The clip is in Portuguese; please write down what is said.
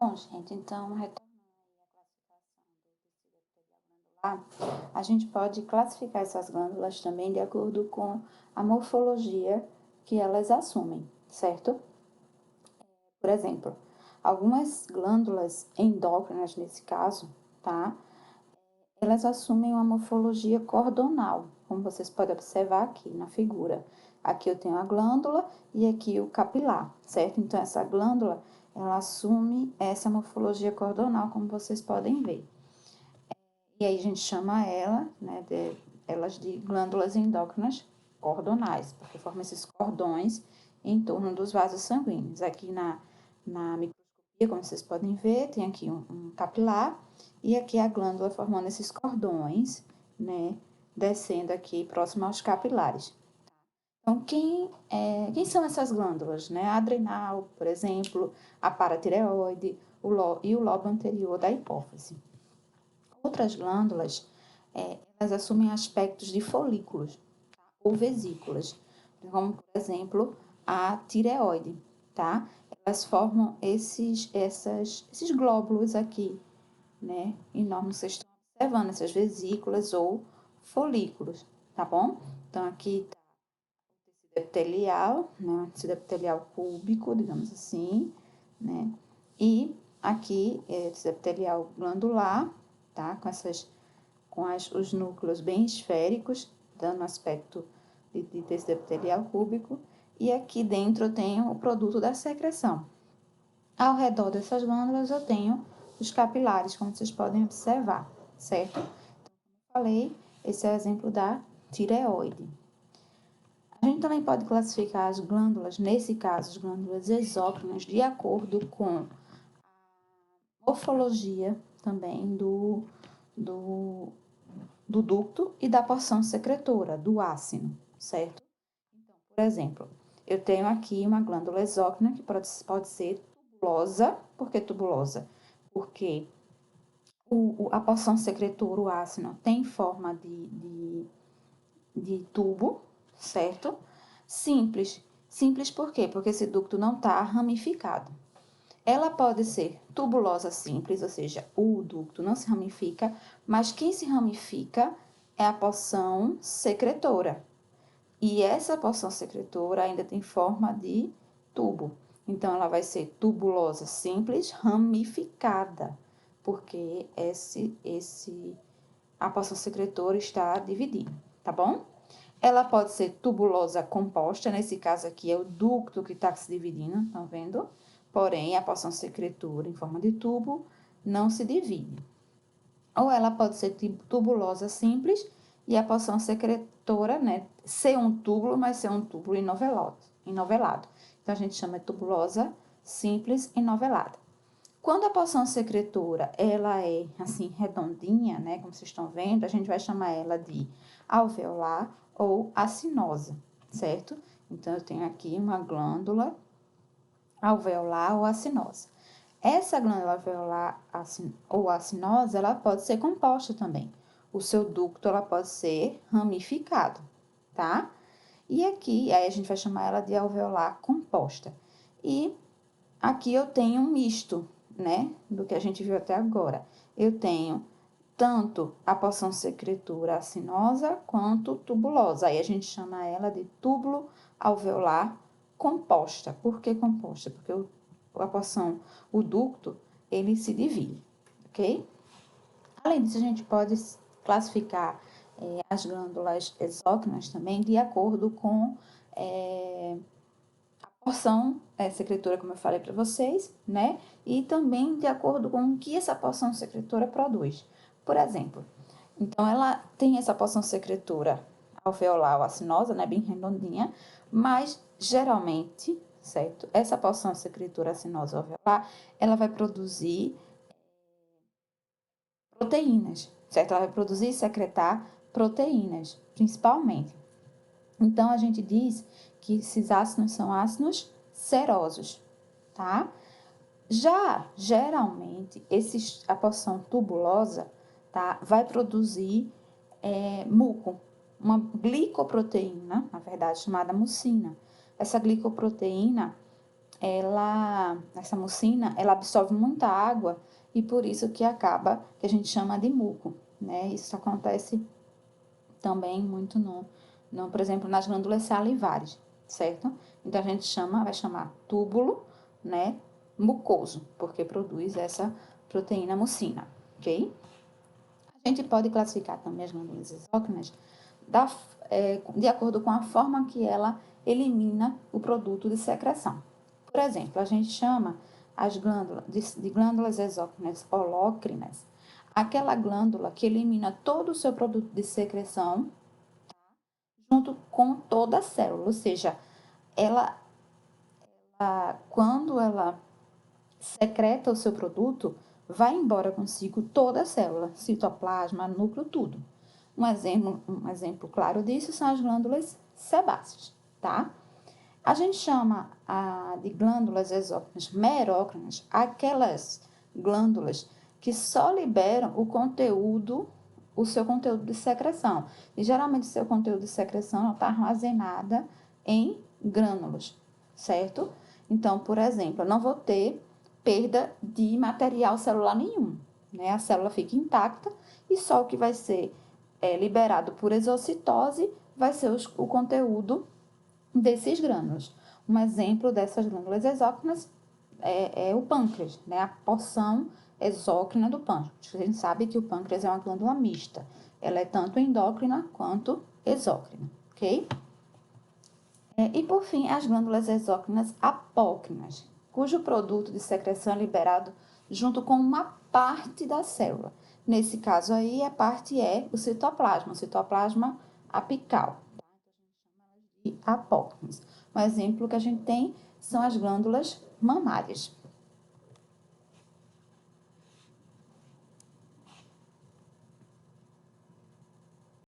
Bom, gente, então, retornando aí à classificação do tecido epitelial glandular, a gente pode classificar essas glândulas também de acordo com a morfologia que elas assumem, certo? Por exemplo, algumas glândulas endócrinas, nesse caso, tá? Elas assumem uma morfologia cordonal, como vocês podem observar aqui na figura. Aqui eu tenho a glândula e aqui o capilar, certo? Então, essa glândula, ela assume essa morfologia cordonal, como vocês podem ver. E aí a gente chama elas de glândulas endócrinas cordonais, porque formam esses cordões em torno dos vasos sanguíneos. Aqui na microscopia, como vocês podem ver, tem aqui um capilar e aqui a glândula formando esses cordões, né, descendo aqui próximo aos capilares. Então, quem são essas glândulas, né? A adrenal, por exemplo, a paratireoide e o lobo anterior da hipófise. Outras glândulas, elas assumem aspectos de folículos, tá? Ou vesículas, como, por exemplo, a tireoide, tá? Elas formam esses glóbulos aqui, né? Enormes, vocês estão observando essas vesículas ou folículos, tá bom? Então, aqui tá o tecido epitelial, né? O tecido epitelial cúbico, digamos assim, né? E aqui é o tecido epitelial glandular, tá? Os núcleos bem esféricos, dando aspecto de tecido epitelial cúbico. E aqui dentro eu tenho o produto da secreção. Ao redor dessas glândulas eu tenho os capilares, como vocês podem observar, certo? Então, como eu falei, esse é o exemplo da tireoide. A gente também pode classificar as glândulas, nesse caso, as glândulas exócrinas, de acordo com a morfologia também do ducto e da porção secretora, do ácino, certo? Então, por exemplo, eu tenho aqui uma glândula exócrina que pode ser tubulosa. Por que tubulosa? Porque a porção secretora, o ácino, tem forma de tubo, certo? Simples. Simples por quê? Porque esse ducto não está ramificado. Ela pode ser tubulosa simples, ou seja, o ducto não se ramifica, mas quem se ramifica é a porção secretora. E essa porção secretora ainda tem forma de tubo. Então, ela vai ser tubulosa simples ramificada, porque a porção secretora está dividida, tá bom? Ela pode ser tubulosa composta, nesse caso aqui é o ducto que está se dividindo, tá vendo? Porém, a porção secretora em forma de tubo não se divide. Ou ela pode ser tubulosa simples e a porção secretora, né, ser um túbulo, mas ser um túbulo enovelado. Então, a gente chama de tubulosa simples enovelada. Quando a porção secretora, ela é assim, redondinha, né, como vocês estão vendo, a gente vai chamar ela de alveolar ou acinosa, certo? Então, eu tenho aqui uma glândula alveolar ou acinosa. Essa glândula alveolar ou acinosa, ela pode ser composta também. O seu ducto, ela pode ser ramificado, tá? E aqui, aí a gente vai chamar ela de alveolar composta. E aqui eu tenho um misto, né, do que a gente viu até agora. Eu tenho tanto a porção secretora acinosa quanto tubulosa. Aí a gente chama ela de túbulo alveolar composta. Por que composta? Porque o ducto, ele se divide, ok? Além disso, a gente pode classificar as glândulas exócrinas também de acordo com a porção secretora, como eu falei para vocês, né? E também de acordo com o que essa porção secretora produz. Por exemplo, então ela tem essa porção secretora alveolar ou acinosa, né? Bem redondinha, mas geralmente, certo? Essa porção secretora acinosa ou alveolar, ela vai produzir proteínas, certo? Ela vai produzir e secretar proteínas, principalmente. Então, a gente diz que esses ácidos são ácidos serosos, tá? Já, geralmente, a porção tubulosa, tá? Vai produzir muco, uma glicoproteína, na verdade, chamada mucina. Essa glicoproteína, essa mucina, ela absorve muita água e por isso que acaba, que a gente chama de muco, né? Isso acontece também muito por exemplo, nas glândulas salivares, certo? Então a gente vai chamar túbulo, né, mucoso, porque produz essa proteína mucina, ok? A gente pode classificar também as glândulas exócrinas de acordo com a forma que ela elimina o produto de secreção. Por exemplo, a gente chama as glândulas de glândulas exócrinas holócrinas, aquela glândula que elimina todo o seu produto de secreção junto com toda a célula, ou seja, ela quando ela secreta o seu produto, vai embora consigo toda a célula, citoplasma, núcleo, tudo. Um exemplo claro disso são as glândulas sebáceas, tá? A gente chama de glândulas exócrinas merócrinas aquelas glândulas que só liberam o seu conteúdo de secreção. E geralmente o seu conteúdo de secreção está armazenada em grânulos, certo? Então, por exemplo, eu não vou ter perda de material celular nenhum, né? A célula fica intacta e só o que vai ser liberado por exocitose vai ser o conteúdo desses grânulos. Um exemplo dessas glândulas exócrinas é o pâncreas, né? A porção exócrina do pâncreas. A gente sabe que o pâncreas é uma glândula mista. Ela é tanto endócrina quanto exócrina, ok? E por fim, as glândulas exócrinas apócrinas, cujo produto de secreção é liberado junto com uma parte da célula. Nesse caso aí, a parte é o citoplasma apical, e apócrinas. Um exemplo que a gente tem são as glândulas mamárias.